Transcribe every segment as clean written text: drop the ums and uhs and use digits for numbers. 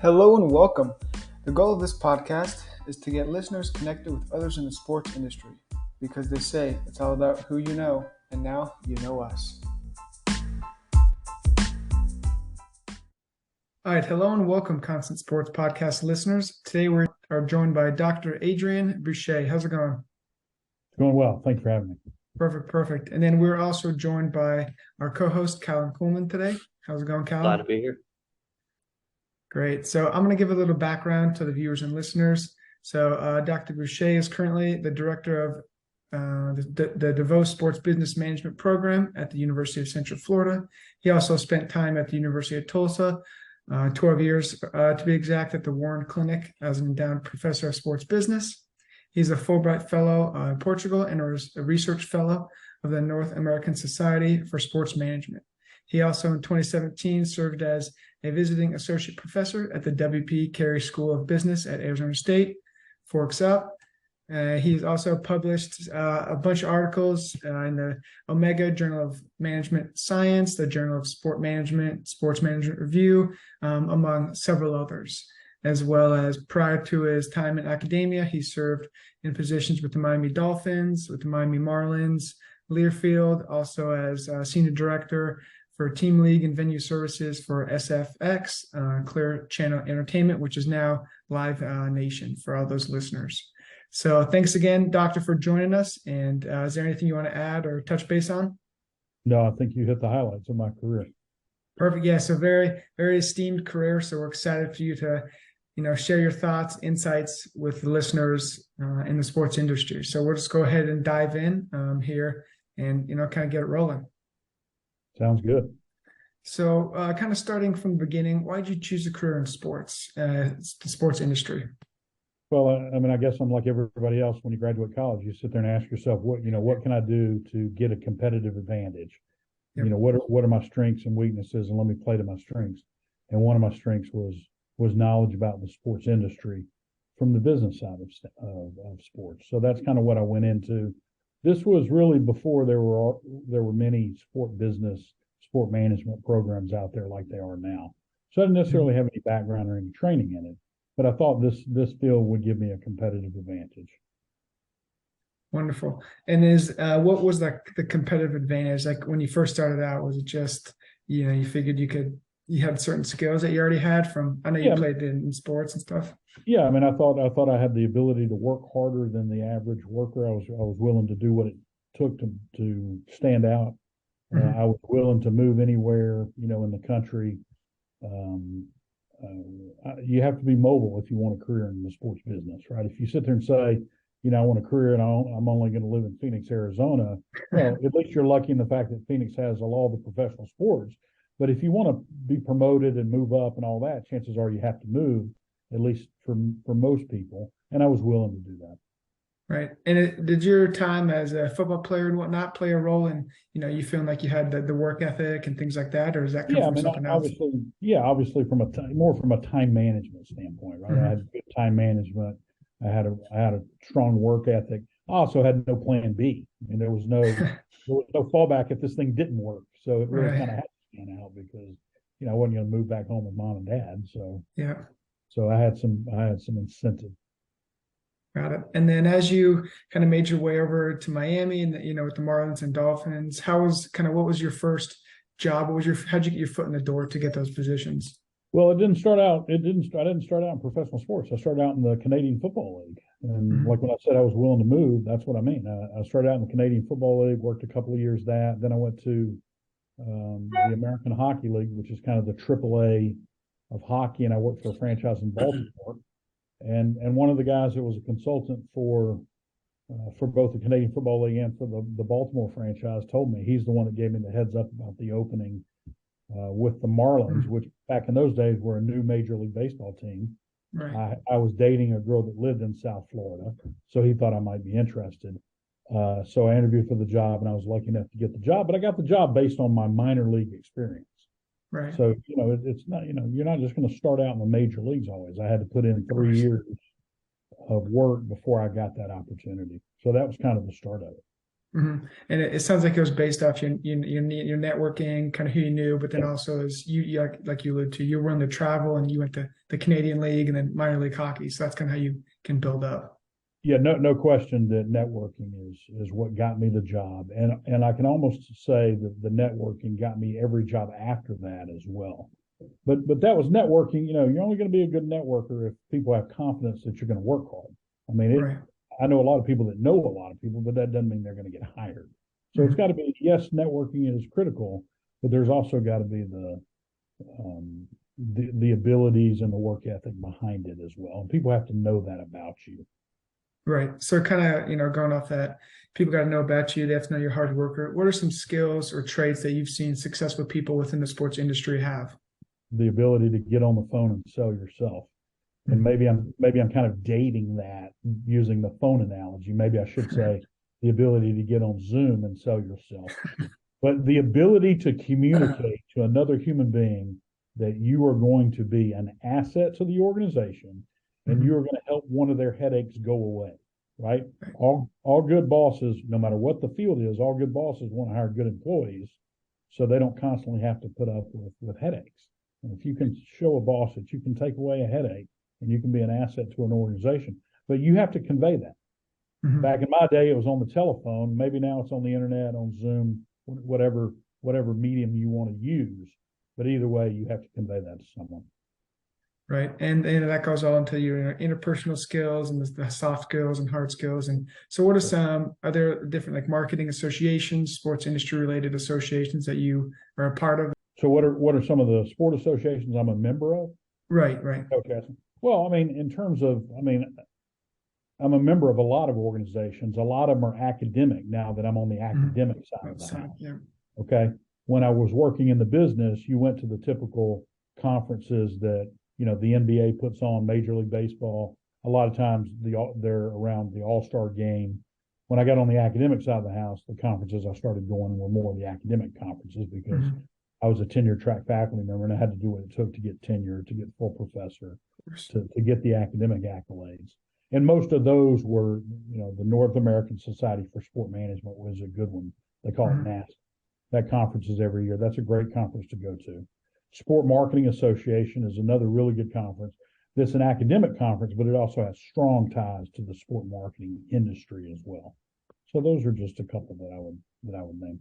Hello and welcome. The goal of this podcast is to get listeners connected with others in the sports industry because they say it's all about who you know, and now you know us. All right, hello and welcome, Constant Sports Podcast listeners. Today we are joined by Dr. Adrian Boucher. How's it going? Going well. Thanks for having me. Perfect. And then we're also joined by our co-host, Callum Coleman today. How's it going, Callum? Glad to be here. Great. So I'm going to give a little background to the viewers and listeners. So Dr. Boucher is currently the director of the DeVoe Sports Business Management Program at the University of Central Florida. He also spent time at the University of Tulsa, 12 years to be exact, at the Warren Clinic as an endowed professor of sports business. He's a Fulbright Fellow in Portugal and a research fellow of the North American Society for Sports Management. He also in 2017 served as a visiting associate professor at the W.P. Carey School of Business at Arizona State, Forks Up. He's also published a bunch of articles in the Omega Journal of Management Science, the Journal of Sport Management, Sports Management Review, among several others. As well as prior to his time in academia, he served in positions with the Miami Dolphins, with the Miami Marlins, Learfield, also as senior director for Team League and Venue Services for SFX, Clear Channel Entertainment, which is now Live Nation for all those listeners. So thanks again, Doctor, for joining us. And is there anything you want to add or touch base on? No, I think you hit the highlights of my career. Perfect. Yeah. So very, very esteemed career. So we're excited for you to, share your thoughts, insights with the listeners in the sports industry. So we'll just go ahead and dive in here and, kind of get it rolling. Sounds good. So kind of starting from the beginning, why did you choose a career in sports, the sports industry? Well, I guess I'm like everybody else. When you graduate college, you sit there and ask yourself, what can I do to get a competitive advantage? Yep. What are my strengths and weaknesses, and let me play to my strengths. And one of my strengths was knowledge about the sports industry from the business side of sports. So that's kind of what I went into. This was really before there were many sport management programs out there like they are now. So I didn't necessarily have any background or any training in it, but I thought this field would give me a competitive advantage. Wonderful. And what was the competitive advantage? Like when you first started out, was it just, you figured you had certain skills that you already had from, I know you played in sports and stuff. Yeah. I thought I had the ability to work harder than the average worker. I was willing to do what it took to stand out. Mm-hmm. I was willing to move anywhere, in the country. You have to be mobile if you want a career in the sports business, right? If you sit there and say, I want a career and I'm only going to live in Phoenix, Arizona, well, at least you're lucky in the fact that Phoenix has all the professional sports. But if you want to be promoted and move up and all that, chances are you have to move, at least for most people. And I was willing to do that. Right. And did your time as a football player and whatnot play a role in, you feeling like you had the work ethic and things like that, or is that come from something else? Obviously from a time management standpoint, right? Mm-hmm. I had good time management. I had a strong work ethic. I also had no plan B. There was no fallback if this thing didn't work. So it really kind of had to stand out because I wasn't going to move back home with mom and dad. So yeah. So I had some incentive. Got it. And then as you kind of made your way over to Miami and with the Marlins and Dolphins, what was your first job? How'd you get your foot in the door to get those positions? Well, I didn't start out in professional sports. I started out in the Canadian Football League. And mm-hmm. like when I said I was willing to move, that's what I mean. I started out in the Canadian Football League, worked a couple of years that. Then I went to the American Hockey League, which is kind of the AAA of hockey, and I worked for a franchise in Baltimore. And one of the guys that was a consultant for both the Canadian Football League and for the Baltimore franchise told me, he's the one that gave me the heads up about the opening with the Marlins, which back in those days were a new Major League Baseball team. Right. I was dating a girl that lived in South Florida, so he thought I might be interested. So I interviewed for the job, and I was lucky enough to get the job. But I got the job based on my minor league experience. Right. So, it's not, you're not just going to start out in the major leagues always. I had to put in 3 years of work before I got that opportunity. So that was kind of the start of it. And it sounds like it was based off your networking, kind of who you knew, but then also as you like you alluded to, you were willing to travel and you went to the Canadian League and then minor league hockey. So that's kind of how you can build up. Yeah, no question that networking is what got me the job, and I can almost say that the networking got me every job after that as well. But that was networking. You know, you're only going to be a good networker if people have confidence that you're going to work hard. I mean, Right. I know a lot of people that know a lot of people, but that doesn't mean they're going to get hired. So it's got to be, yes, networking is critical, but there's also got to be um, the abilities and the work ethic behind it as well. And people have to know that about you. Right. So kind of, going off that, people got to know about you. They have to know you're a hard worker. What are some skills or traits that you've seen successful people within the sports industry have? The ability to get on the phone and sell yourself. And maybe I'm kind of dating that using the phone analogy. Maybe I should say the ability to get on Zoom and sell yourself. But the ability to communicate to another human being that you are going to be an asset to the organization and you are going to help one of their headaches go away, right? All good bosses, no matter what the field is, all good bosses want to hire good employees so they don't constantly have to put up with headaches. And if you can show a boss that you can take away a headache and you can be an asset to an organization, but you have to convey that. Back in my day, it was on the telephone. Maybe now it's on the internet, on Zoom, whatever medium you want to use. But either way, you have to convey that to someone. Right. And that goes all into your interpersonal skills and the soft skills and hard skills. And so what are some other different like marketing associations, sports industry related associations that you are a part of? So what are some of the sport associations I'm a member of? Right. Okay. Well, I mean, in terms of, I'm a member of a lot of organizations. A lot of them are academic now that I'm on the academic side of the house. Yeah. Okay. When I was working in the business, you went to the typical conferences that, the NBA puts on, Major League Baseball. A lot of times they're around the All-Star game. When I got on the academic side of the house, the conferences I started going were more of the academic conferences because I was a tenured track faculty member and I had to do what it took to get tenure, to get full professor, to get the academic accolades. And most of those were, the North American Society for Sport Management was a good one. They call it NASP. That conference is every year. That's a great conference to go to. Sport Marketing Association is another really good conference. It's an academic conference, but it also has strong ties to the sport marketing industry as well. So those are just a couple that I would name.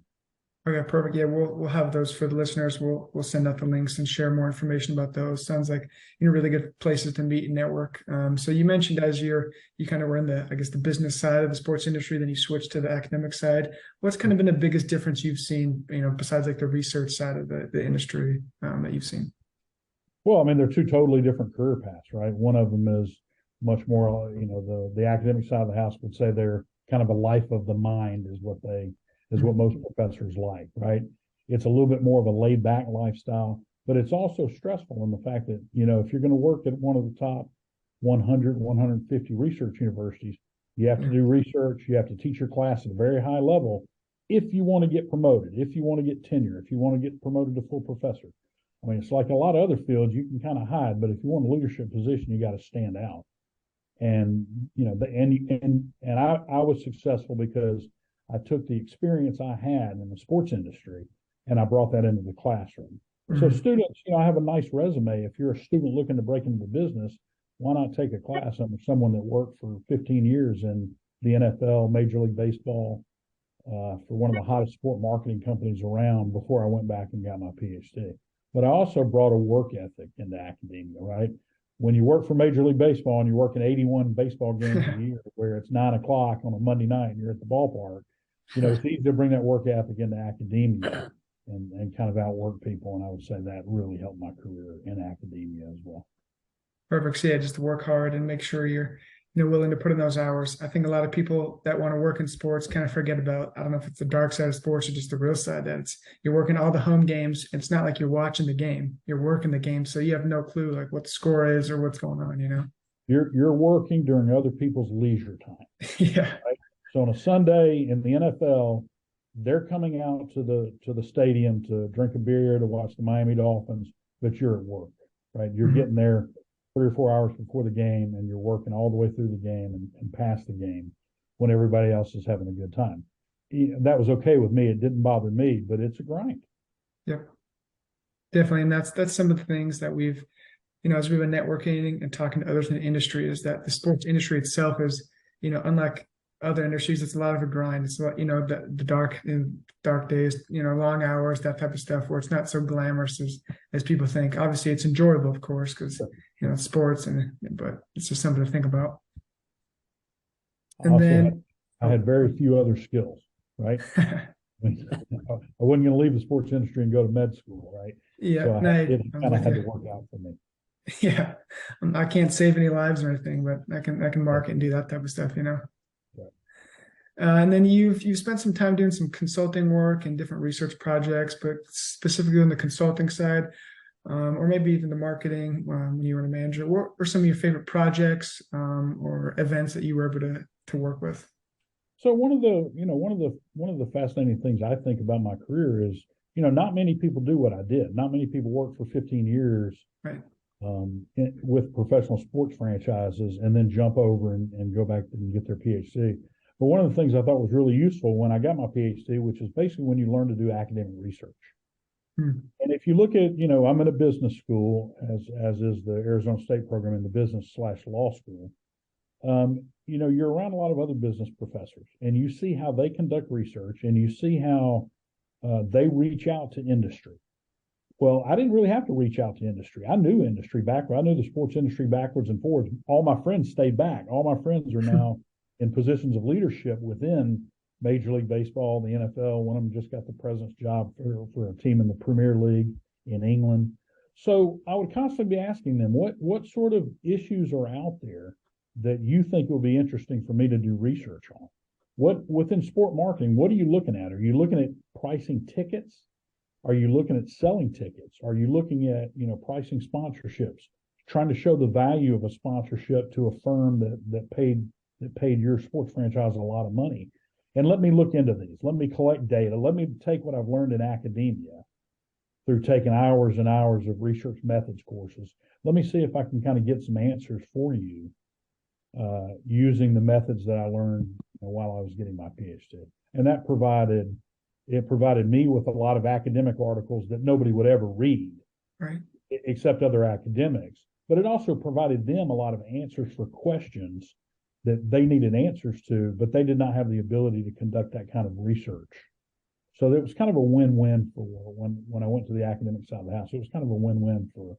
Okay, perfect. Yeah, we'll have those for the listeners. We'll send out the links and share more information about those. Sounds like really good places to meet and network. So you mentioned as you kind of were in the business side of the sports industry, then you switched to the academic side. What's kind of been the biggest difference you've seen, besides like the research side of the industry that you've seen? Well, they're two totally different career paths, right? One of them is much more, the academic side of the house would say they're kind of a life of the mind is what most professors like, right? It's a little bit more of a laid back lifestyle, but it's also stressful in the fact that, if you're going to work at one of the top 100, 150 research universities, you have to do research, you have to teach your class at a very high level if you want to get promoted, if you want to get tenure, if you want to get promoted to full professor. It's like a lot of other fields you can kind of hide, but if you want a leadership position, you got to stand out. And, I was successful because I took the experience I had in the sports industry and I brought that into the classroom. So students, I have a nice resume. If you're a student looking to break into the business, why not take a class under someone that worked for 15 years in the NFL, Major League Baseball, for one of the hottest sport marketing companies around before I went back and got my PhD. But I also brought a work ethic into academia, right? When you work for Major League Baseball and you're working 81 baseball games a year where it's 9 o'clock on a Monday night and you're at the ballpark, it's easy to bring that work ethic into academia and kind of outwork people. And I would say that really helped my career in academia as well. Perfect. So yeah, just to work hard and make sure you're willing to put in those hours. I think a lot of people that want to work in sports kind of forget about, I don't know if it's the dark side of sports or just the real side, that you're working all the home games. It's not like you're watching the game, you're working the game. So you have no clue like what the score is or what's going on, You're working during other people's leisure time. Yeah. Right? So on a Sunday in the NFL, they're coming out to the stadium to drink a beer, to watch the Miami Dolphins, but you're at work, right? You're getting there 3 or 4 hours before the game and you're working all the way through the game and past the game when everybody else is having a good time. that was okay with me. It didn't bother me, but it's a grind. Yep, definitely. And that's some of the things that we've, as we've been networking and talking to others in the industry, is that the sports industry itself is, unlike other industries, it's a lot of a grind. It's a lot, the dark days, long hours, that type of stuff, where it's not so glamorous as people think. Obviously, it's enjoyable, of course, because it's sports, but it's just something to think about. And then I had very few other skills, right? I wasn't going to leave the sports industry and go to med school, right? Yeah, so it kind of had you. to work out for me. Yeah, I can't save any lives or anything, but I can market and do that type of stuff, Right. And then you've spent some time doing some consulting work and different research projects, but specifically on the consulting side, or maybe even the marketing when you were a manager. What were some of your favorite projects or events that you were able to work with? So one of the fascinating things I think about my career is, not many people do what I did. Not many people work for 15 years, right, with professional sports franchises and then jump over and go back and get their PhD. But one of the things I thought was really useful when I got my PhD, which is basically when you learn to do academic research. And if you look at, I'm in a business school, as is the Arizona State program in the business/law school. You're around a lot of other business professors, and you see how they conduct research, and you see how they reach out to industry. Well, I didn't really have to reach out to industry. I knew industry backwards. I knew the sports industry backwards and forwards. All my friends stayed back. All my friends are now in positions of leadership within Major League Baseball, the NFL. One of them just got the president's job for a team in the Premier League in England. So I would constantly be asking them, what sort of issues are out there that you think will be interesting for me to do research on? What within sport marketing, what are you looking at? Are you looking at pricing tickets? Are you looking at selling tickets? Are you looking at, pricing sponsorships, trying to show the value of a sponsorship to a firm that paid your sports franchise a lot of money? And let me look into these. Let me collect data. Let me take what I've learned in academia through taking hours and hours of research methods courses. Let me see if I can kind of get some answers for you using the methods that I learned while I was getting my PhD. And that provided me with a lot of academic articles that nobody would ever read, right, except other academics. But it also provided them a lot of answers for questions that they needed answers to, but they did not have the ability to conduct that kind of research. So it was kind of a win-win for when I went to the academic side of the house. It was kind of a win-win for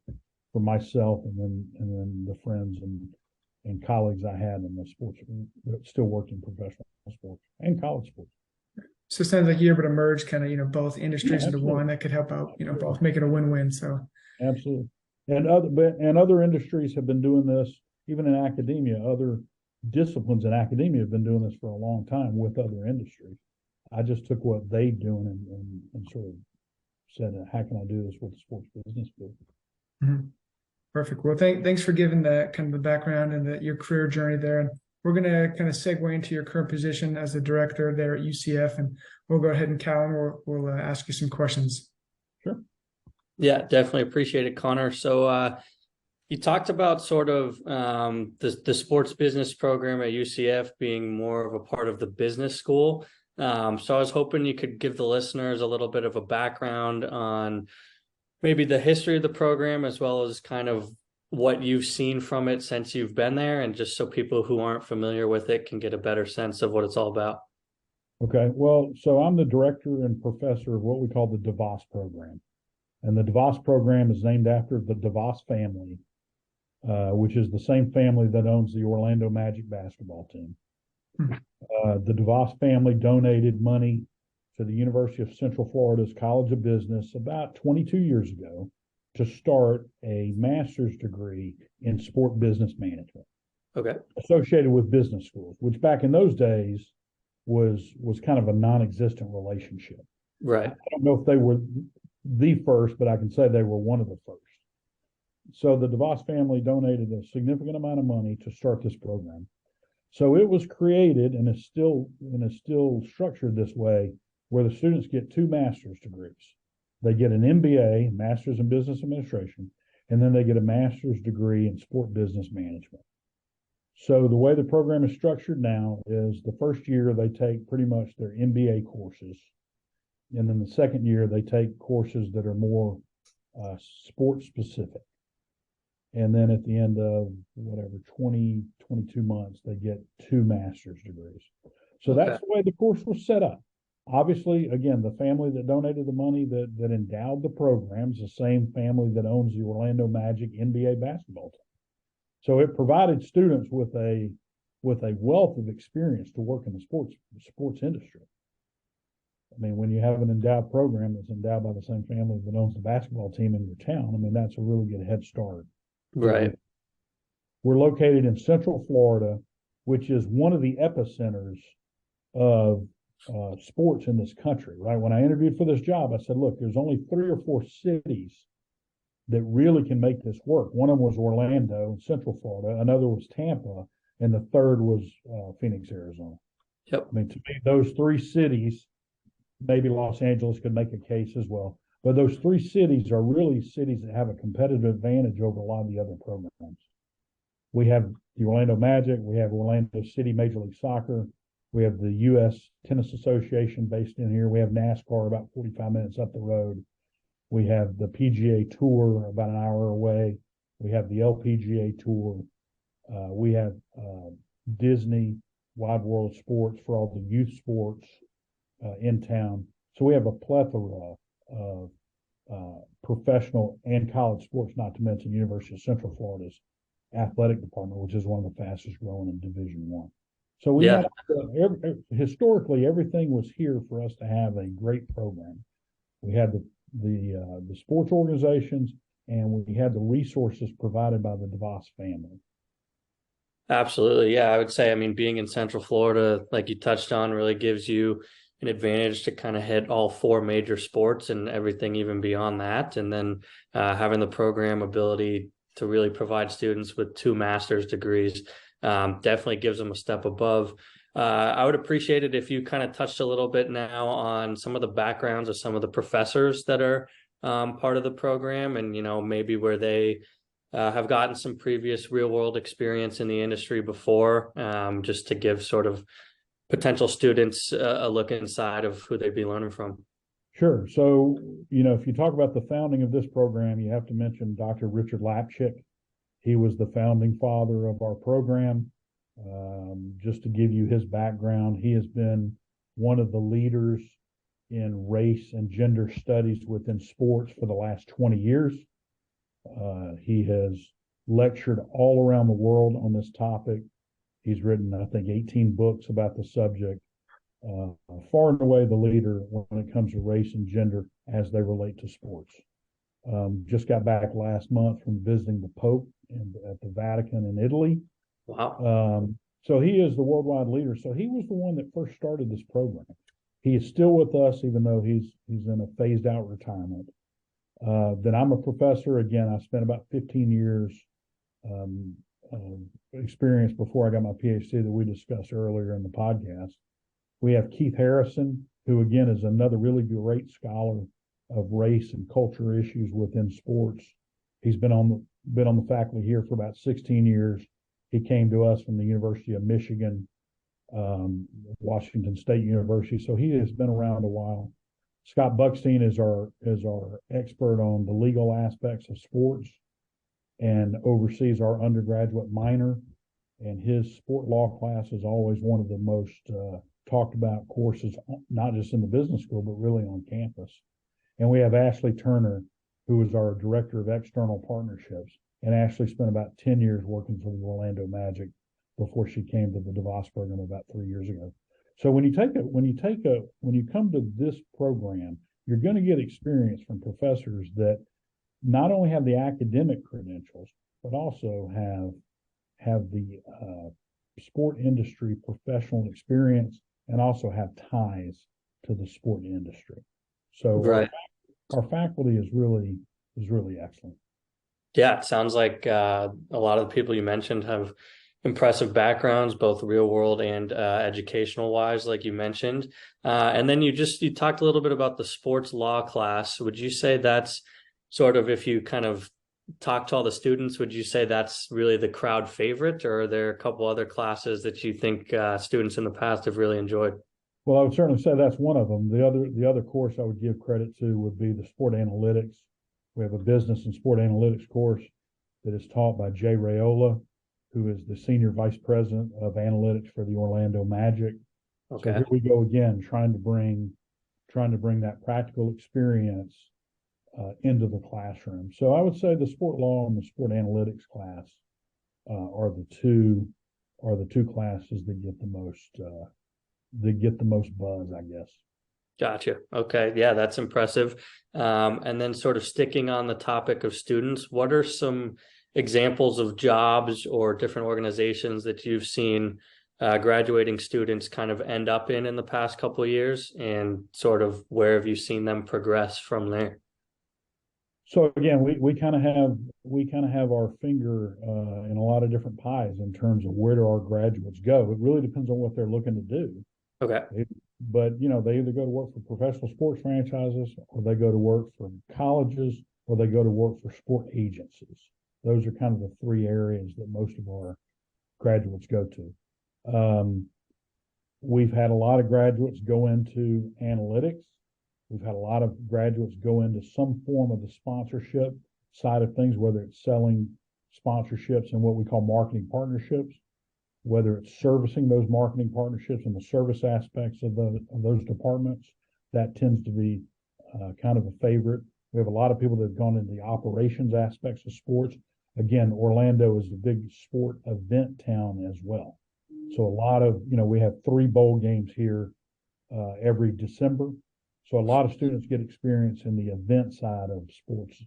myself and then the friends and colleagues I had in the sports, still working professional sports and college sports. So it sounds like you're able to merge kind of, both industries into absolutely. one that could help out, both make it a win-win. So absolutely. And other industries have been doing this, even in academia. Other disciplines in academia have been doing this for a long time with other industries. I just took what they doing and sort of said, how can I do this with the sports business field? Mm-hmm. Perfect. Well, thanks for giving the kind of the background and your career journey there. And we're going to kind of segue into your current position as the director there at UCF, and we'll go ahead and Callan, we'll ask you some questions. Sure. Yeah, definitely appreciate it, Connor. So you talked about sort of the sports business program at UCF being more of a part of the business school. So I was hoping you could give the listeners a little bit of a background on maybe the history of the program, as well as kind of what you've seen from it since you've been there, and just so people who aren't familiar with it can get a better sense of what it's all about. Okay. Well, so I'm the director and professor of what we call the DeVos program. And the DeVos program is named after the DeVos family, which is the same family that owns the Orlando Magic basketball team. The DeVos family donated money to the University of Central Florida's College of Business about 22 years ago to start a master's degree in sport business management. Okay. Associated with business schools, which back in those days was kind of a non-existent relationship. Right. I don't know if they were the first, but I can say they were one of the first. So the DeVos family donated a significant amount of money to start this program. So it was created and is still structured this way, where the students get 2 master's degrees. They get an MBA, Master's in Business Administration, and then they get a master's degree in sport business management. So the way the program is structured now is the first year they take pretty much their MBA courses. And then the second year they take courses that are more sports specific. And then at the end of whatever, 20, 22 months, they get 2 master's degrees. So Okay. that's the way the course was set up. Obviously, again, the family that donated the money that endowed the program is the same family that owns the Orlando Magic NBA basketball team. So it provided students with a wealth of experience to work in the sports industry. I mean, when you have an endowed program that's endowed by the same family that owns the basketball team in your town, I mean, that's a really good head start. Right. We're located in Central Florida, which is one of the epicenters of sports in this country, right? When I interviewed for this job, I said, look, there's only 3 or 4 cities that really can make this work. One of them was Orlando in Central Florida. Another was Tampa. And the third was Phoenix, Arizona. Yep. I mean, to me, those 3 cities, maybe Los Angeles could make a case as well. But those 3 cities are really cities that have a competitive advantage over a lot of the other programs. We have the Orlando Magic. We have Orlando City Major League Soccer. We have the U.S. Tennis Association based in here. We have NASCAR about 45 minutes up the road. We have the PGA Tour about an hour away. We have the LPGA Tour. We have Disney Wide World Sports for all the youth sports in town. So we have a plethora of professional and college sports, not to mention University of Central Florida's athletic department, which is one of the fastest growing in Division I. So we had historically everything was here for us to have a great program. We had the sports organizations, and we had the resources provided by the DeVos family. Absolutely. Yeah, I would say, I mean, being in Central Florida, like you touched on, really gives you an advantage to kind of hit all 4 major sports and everything even beyond that. And then having the program ability to really provide students with 2 master's degrees definitely gives them a step above. I would appreciate it if you kind of touched a little bit now on some of the backgrounds of some of the professors that are part of the program, and, you know, maybe where they have gotten some previous real world experience in the industry before, just to give sort of potential students a look inside of who they'd be learning from. Sure. So, you know, if you talk about the founding of this program, you have to mention Dr. Richard Lapchick. He was the founding father of our program. Just to give you his background, he has been one of the leaders in race and gender studies within sports for the last 20 years. He has lectured all around the world on this topic. He's written, I think, 18 books about the subject. Far and away the leader when it comes to race and gender as they relate to sports. Just got back last month from visiting the Pope at the Vatican in Italy. Wow. So he is the worldwide leader. So he was the one that first started this program. He is still with us, even though he's in a phased out retirement. Then I'm a professor. Again, I spent about 15 years experience before I got my PhD that we discussed earlier in the podcast. We have Keith Harrison, who again is another really great scholar of race and culture issues within sports. He's been on the faculty here for about 16 years. He came to us from the University of Michigan, Washington State University, so he has been around a while. Scott Buckstein is our expert on the legal aspects of sports and oversees our undergraduate minor. And his sport law class is always one of the most talked about courses, not just in the business school, but really on campus. And we have Ashley Turner, who is our director of external partnerships. And Ashley spent about 10 years working for the Orlando Magic before she came to the DeVos program about 3 years ago. So when you come to this program, you're going to get experience from professors that not only have the academic credentials, but also have the sport industry professional experience and also have ties to the sport industry. So Right. Our faculty is really excellent. Yeah, it sounds like a lot of the people you mentioned have impressive backgrounds, both real world and educational wise, like you mentioned. And then you talked a little bit about the sports law class. Would you say that's sort of, if you kind of talk to all the students, would you say that's really the crowd favorite, or are there a couple other classes that you think students in the past have really enjoyed? Well, I would certainly say that's one of them. The other course I would give credit to would be the sport analytics. We have a business and sport analytics course that is taught by Jay Rayola, who is the senior vice president of analytics for the Orlando Magic. Okay. So here we go again, trying to bring that practical experience into the classroom. So I would say the sport law and the sport analytics class are the two classes that get the most buzz, I guess. Gotcha. Okay. Yeah, that's impressive. And then sort of sticking on the topic of students, what are some examples of jobs or different organizations that you've seen graduating students kind of end up in the past couple of years, and sort of where have you seen them progress from there? So again, we kind of have our finger in a lot of different pies in terms of where do our graduates go. It really depends on what they're looking to do. Okay. But they either go to work for professional sports franchises, or they go to work for colleges, or they go to work for sport agencies. Those are kind of the three areas that most of our graduates go to. We've had a lot of graduates go into analytics. We've had a lot of graduates go into some form of the sponsorship side of things, whether it's selling sponsorships and what we call marketing partnerships, whether it's servicing those marketing partnerships and the service aspects of those departments. That tends to be kind of a favorite. We have a lot of people that have gone into the operations aspects of sports. Again, Orlando is a big sport event town as well. So a lot of, we have 3 bowl games here every December. So a lot of students get experience in the event side of sports,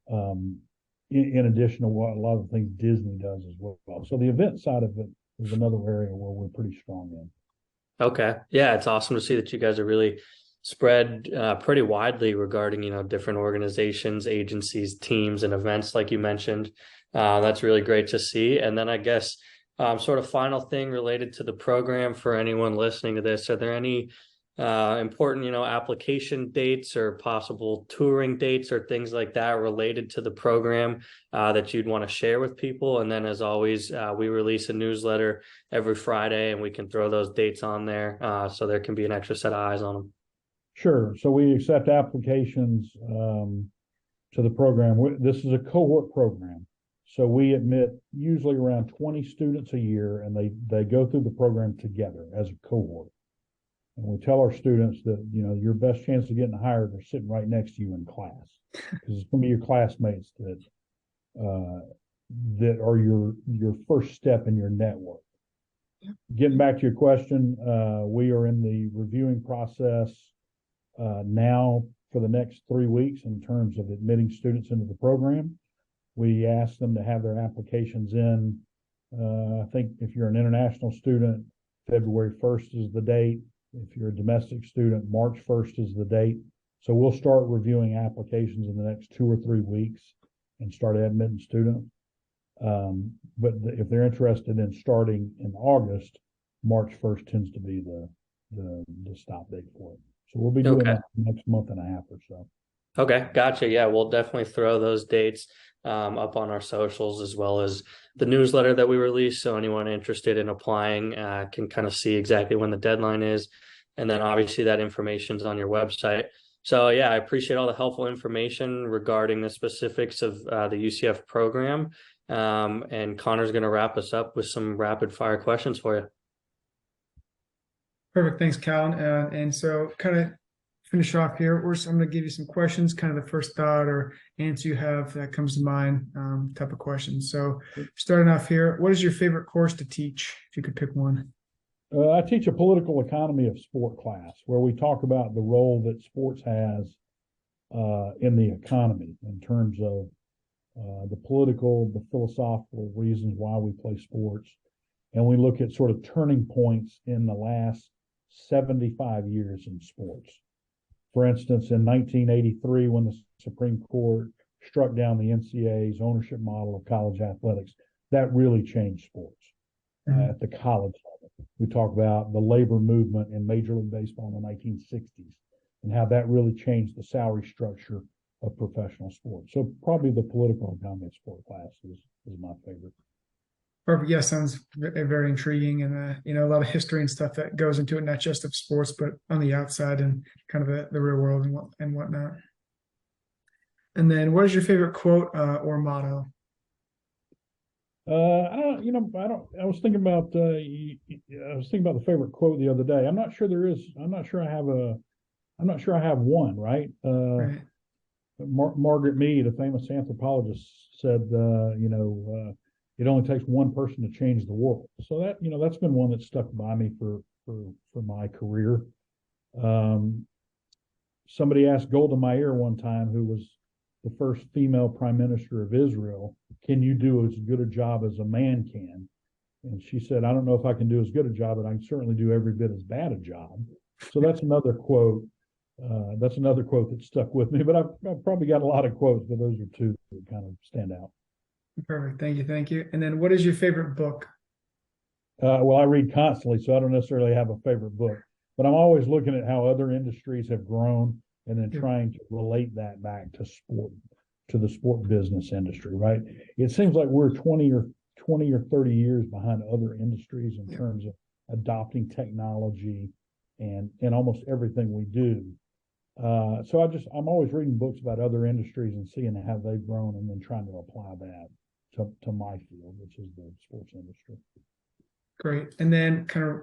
in addition to what a lot of the things Disney does as well. So the event side of it is another area where we're pretty strong in. Okay. Yeah, it's awesome to see that you guys are really spread pretty widely regarding, different organizations, agencies, teams, and events like you mentioned. That's really great to see. And then I guess sort of final thing related to the program for anyone listening to this, are there any important, application dates or possible touring dates or things like that related to the program that you'd want to share with people? And then as always, we release a newsletter every Friday, and we can throw those dates on there so there can be an extra set of eyes on them. Sure. So we accept applications to the program. This is a cohort program. So we admit usually around 20 students a year, and they go through the program together as a cohort. And we tell our students that, your best chance of getting hired are sitting right next to you in class, because it's going to be your classmates that are your first step in your network. Getting back to your question, we are in the reviewing process now for the next 3 weeks in terms of admitting students into the program. We ask them to have their applications in. I think if you're an international student, February 1st is the date. If you're a domestic student, March 1st is the date. So we'll start reviewing applications in the next 2 or 3 weeks and start admitting students. But if they're interested in starting in August, March 1st tends to be the stop date for it. So we'll be doing that next month and a half or so. Okay, gotcha. Yeah, we'll definitely throw those dates up on our socials, as well as the newsletter that we release. So anyone interested in applying can kind of see exactly when the deadline is. And then obviously that information is on your website. So yeah, I appreciate all the helpful information regarding the specifics of the UCF program. And Connor's going to wrap us up with some rapid fire questions for you. Perfect. Thanks, Cal. And so kind of finish off here. I'm going to give you some questions, kind of the first thought or answer you have that comes to mind type of questions. So starting off here, what is your favorite course to teach, if you could pick one? I teach a political economy of sport class, where we talk about the role that sports has in the economy in terms of the political, the philosophical reasons why we play sports. And we look at sort of turning points in the last 75 years in sports. For instance, in 1983, when the Supreme Court struck down the NCAA's ownership model of college athletics, that really changed sports at the college level. We talk about the labor movement in Major League Baseball in the 1960s and how that really changed the salary structure of professional sports. So probably the political economy of sport class is my favorite. Perfect. Yeah, sounds very intriguing, and a lot of history and stuff that goes into it, not just of sports, but on the outside and kind of the real world and whatnot. And then, what is your favorite quote or motto? I was thinking about the favorite quote the other day. I'm not sure I have one, right? Right. Margaret Mead, a famous anthropologist, said, it only takes one person to change the world. So that's been one that stuck by me for my career. Somebody asked Golda Meir one time, who was the first female prime minister of Israel, can you do as good a job as a man can? And she said, I don't know if I can do as good a job, but I can certainly do every bit as bad a job. So that's another quote. That stuck with me, but I've probably got a lot of quotes, but those are two that kind of stand out. Perfect. Thank you. And then, what is your favorite book? Well, I read constantly, so I don't necessarily have a favorite book, but I'm always looking at how other industries have grown and then trying to relate that back to sport, to the sport business industry, right? It seems like we're 20 or 30 years behind other industries in terms of adopting technology and almost everything we do. So I'm always reading books about other industries and seeing how they've grown and then trying to apply that to my field, which is the sports industry. Great. And then, kind of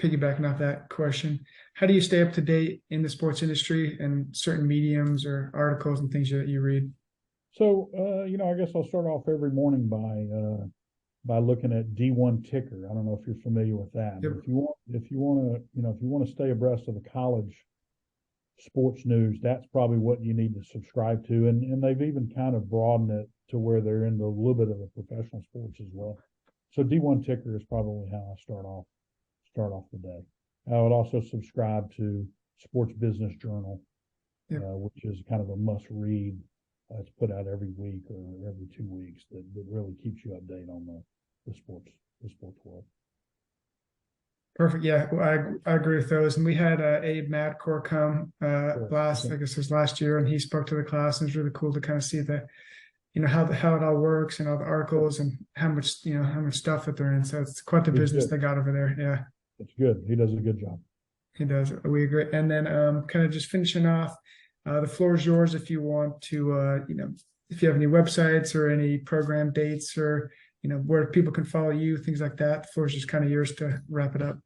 piggybacking off that question, how do you stay up to date in the sports industry and certain mediums or articles and things that you read? So, I guess I'll start off every morning by looking at D1 Ticker. I don't know if you're familiar with that. Yep. But if you want to stay abreast of the college sports news, that's probably what you need to subscribe to. And they've even kind of broadened it to where they're into a little bit of the professional sports as well. So D1 Ticker is probably how I start off the day. I would also subscribe to Sports Business Journal, which is kind of a must read. It's put out every week or every 2 weeks that really keeps you updated on the sports world. Perfect. Yeah, I agree with those. And we had Abe Madcore come I guess it was last year, and he spoke to the class, and it's really cool to kind of see how it all works and all the articles and how much stuff that they're in. So it's quite the business they got over there. Yeah. It's good. He does a good job. He does. We agree. And then kind of just finishing off, the floor is yours if you want to, if you have any websites or any program dates or, where people can follow you, things like that. The floor is just kind of yours to wrap it up.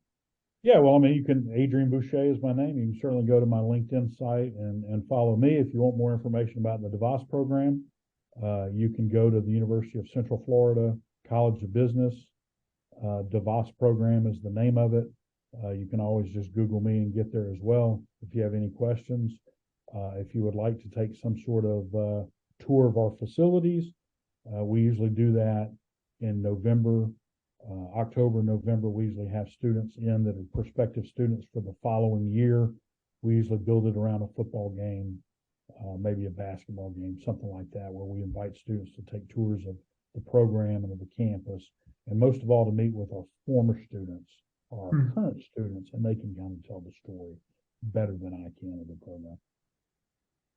Yeah, well, I mean, Adrian Boucher is my name. You can certainly go to my LinkedIn site and follow me. If you want more information about the DeVos program, you can go to the University of Central Florida College of Business. DeVos program is the name of it. You can always just Google me and get there as well. If you have any questions, if you would like to take some sort of tour of our facilities, we usually do that in November, October, November. We usually have students in that are prospective students for the following year. We usually build it around a football game, maybe a basketball game, something like that, where we invite students to take tours of the program and of the campus, and most of all to meet with our former students or our current students, and they can kind of tell the story better than I can of the program.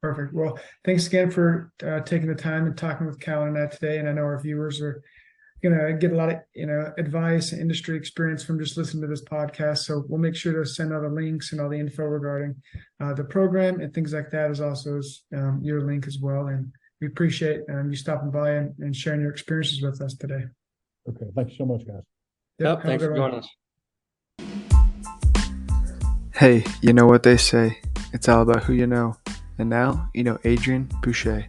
Perfect. Well, thanks again for taking the time and talking with Cal and that today. And I know our viewers are going to get a lot of advice and industry experience from just listening to this podcast. So we'll make sure to send all the links and all the info regarding the program and things like that, as also as your link as well. And we appreciate you stopping by and sharing your experiences with us today. Okay. Thanks so much, guys. Yep. Thanks for joining us. Hey, you know what they say. It's all about who you know. And now, you know Adrian Boucher.